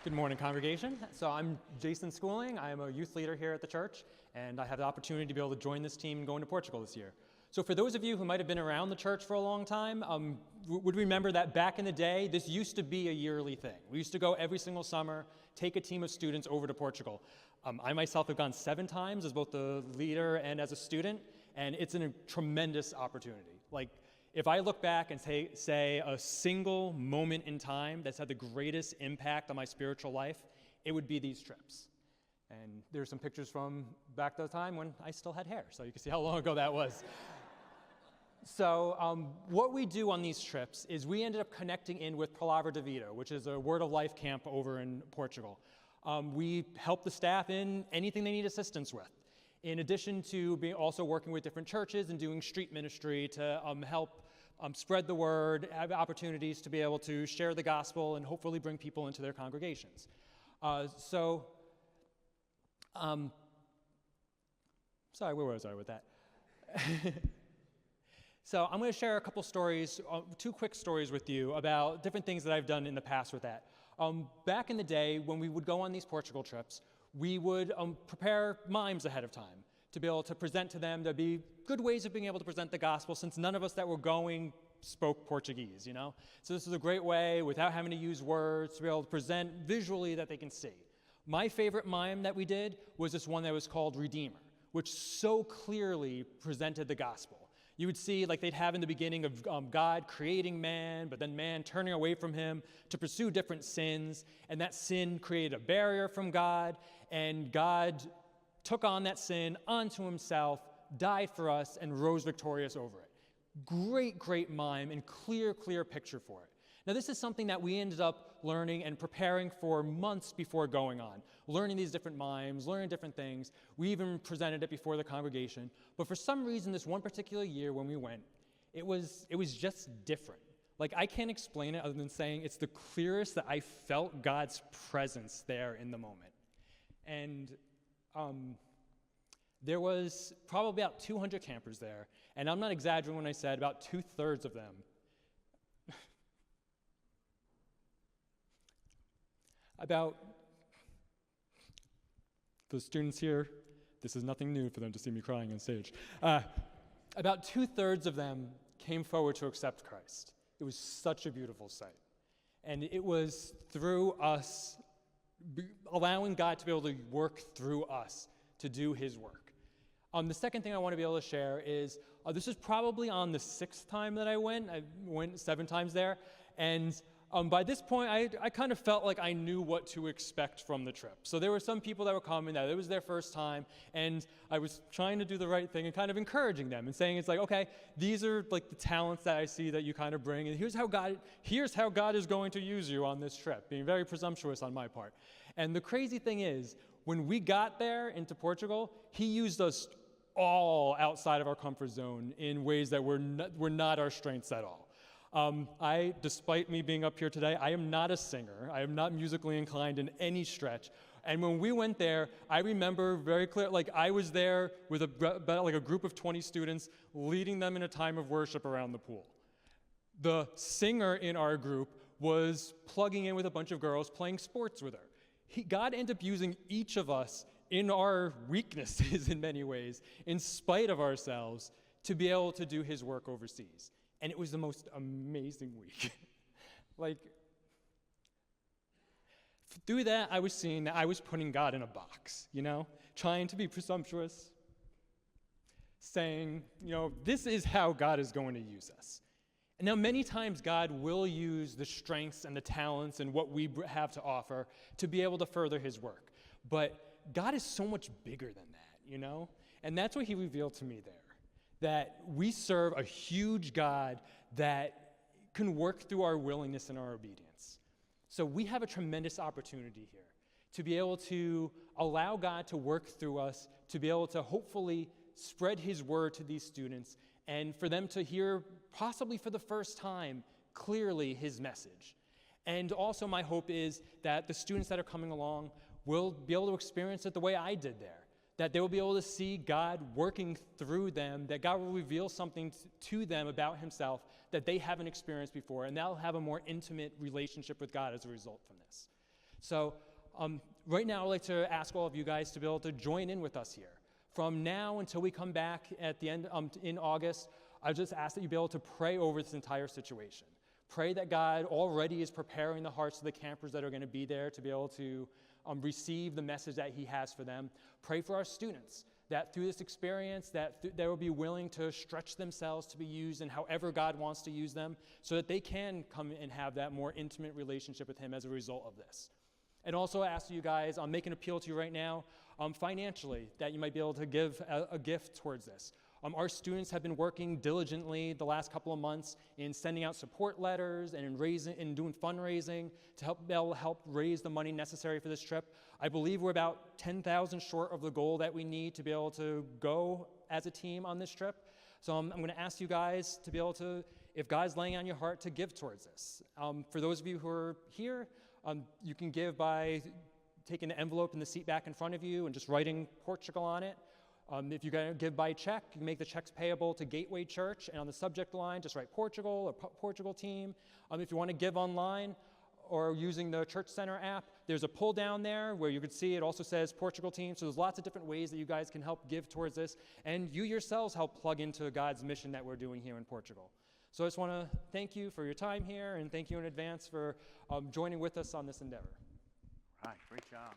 Good morning, congregation. So I'm Jason Schooling. I am a youth leader here at the church, and I have the opportunity to be able to join this team going to Portugal this year. So for those of you who might have been around the church for a long time, would remember that back in the day, this used to be a yearly thing. We used to go every single summer, take a team of students over to Portugal. I myself have gone 7 times as both a leader and as a student, and it's a tremendous opportunity. If I look back and say a single moment in time that's had the greatest impact on my spiritual life, it would be these trips. And there's some pictures from back to the time when I still had hair, so you can see how long ago that was. So what we do on these trips is we ended up connecting in with Palavra da Vida, which is a Word of Life camp over in Portugal. We help the staff in anything they need assistance with. In addition to also working with different churches and doing street ministry to help spread the word, have opportunities to be able to share the gospel and hopefully bring people into their congregations. Sorry, where was I with that? So I'm going to share a couple stories, 2 quick stories with you about different things that I've done in the past with that. Back in the day, when we would go on these Portugal trips, we would prepare mimes ahead of time to be able to present to them. There'd be good ways of being able to present the gospel since none of us that were going spoke Portuguese, you know? So this is a great way, without having to use words, to be able to present visually that they can see. My favorite mime that we did was this one that was called Redeemer, which so clearly presented the gospel. You would see, like they'd have in the beginning of God creating man, but then man turning away from him to pursue different sins, and that sin created a barrier from God, and God took on that sin onto himself, died for us, and rose victorious over it. Great, great mime and clear picture for it. Now, this is something that we ended up learning and preparing for months before going on, learning these different mimes, learning different things. We even presented it before the congregation. But for some reason, this one particular year when we went, it was just different. I can't explain it other than saying it's the clearest that I felt God's presence there in the moment. And there was probably about 200 campers there, and I'm not exaggerating when I said about 2/3 of them about the students here, this is nothing new for them to see me crying on stage. About 2/3 of them came forward to accept Christ. It was such a beautiful sight. And it was through us, allowing God to be able to work through us to do his work. The second thing I want to be able to share is, this is probably on the 6th time that I went. I went 7 times there. And by this point, I kind of felt like I knew what to expect from the trip. So there were some people that were coming that it was their first time, and I was trying to do the right thing and kind of encouraging them and saying, it's like, okay, these are like the talents that I see that you kind of bring, and here's how God is going to use you on this trip, being very presumptuous on my part. And the crazy thing is, when we got there into Portugal, he used us all outside of our comfort zone in ways that were not our strengths at all. Despite me being up here today, I am not a singer. I am not musically inclined in any stretch. And when we went there, I remember very clear, I was there with about a group of 20 students, leading them in a time of worship around the pool. The singer in our group was plugging in with a bunch of girls, playing sports with her. God ended up using each of us in our weaknesses in many ways, in spite of ourselves, to be able to do his work overseas. And it was the most amazing week. Through that, I was seeing that I was putting God in a box, trying to be presumptuous, saying, this is how God is going to use us. And now many times God will use the strengths and the talents and what we have to offer to be able to further his work. But God is so much bigger than that, And that's what he revealed to me there. That we serve a huge God that can work through our willingness and our obedience. So we have a tremendous opportunity here to be able to allow God to work through us, to be able to hopefully spread his word to these students, and for them to hear, possibly for the first time, clearly his message. And also my hope is that the students that are coming along will be able to experience it the way I did there. That they will be able to see God working through them, that God will reveal something to them about himself that they haven't experienced before, and they'll have a more intimate relationship with God as a result from this. So right now, I'd like to ask all of you guys to be able to join in with us here. From now until we come back at the end in August, I just ask that you be able to pray over this entire situation. Pray that God already is preparing the hearts of the campers that are going to be there to be able to receive the message that he has for them. Pray for our students, that through this experience, that they will be willing to stretch themselves to be used in however God wants to use them, so that they can come and have that more intimate relationship with him as a result of this. And also ask you guys, I'm making an appeal to you right now, financially, that you might be able to give a gift towards this. Our students have been working diligently the last couple of months in sending out support letters and in doing fundraising to help raise the money necessary for this trip. I believe we're about 10,000 short of the goal that we need to be able to go as a team on this trip. So I'm going to ask you guys to be able to, if God's laying on your heart, to give towards this. For those of you who are here, you can give by taking an envelope in the seat back in front of you and just writing Portugal on it. If you're going to give by check, you can make the checks payable to Gateway Church, and on the subject line, just write Portugal or Portugal team. If you want to give online or using the Church Center app, there's a pull down there where you can see it also says Portugal team. So there's lots of different ways that you guys can help give towards this, and you yourselves help plug into God's mission that we're doing here in Portugal. So I just want to thank you for your time here, and thank you in advance for joining with us on this endeavor. All right, great job.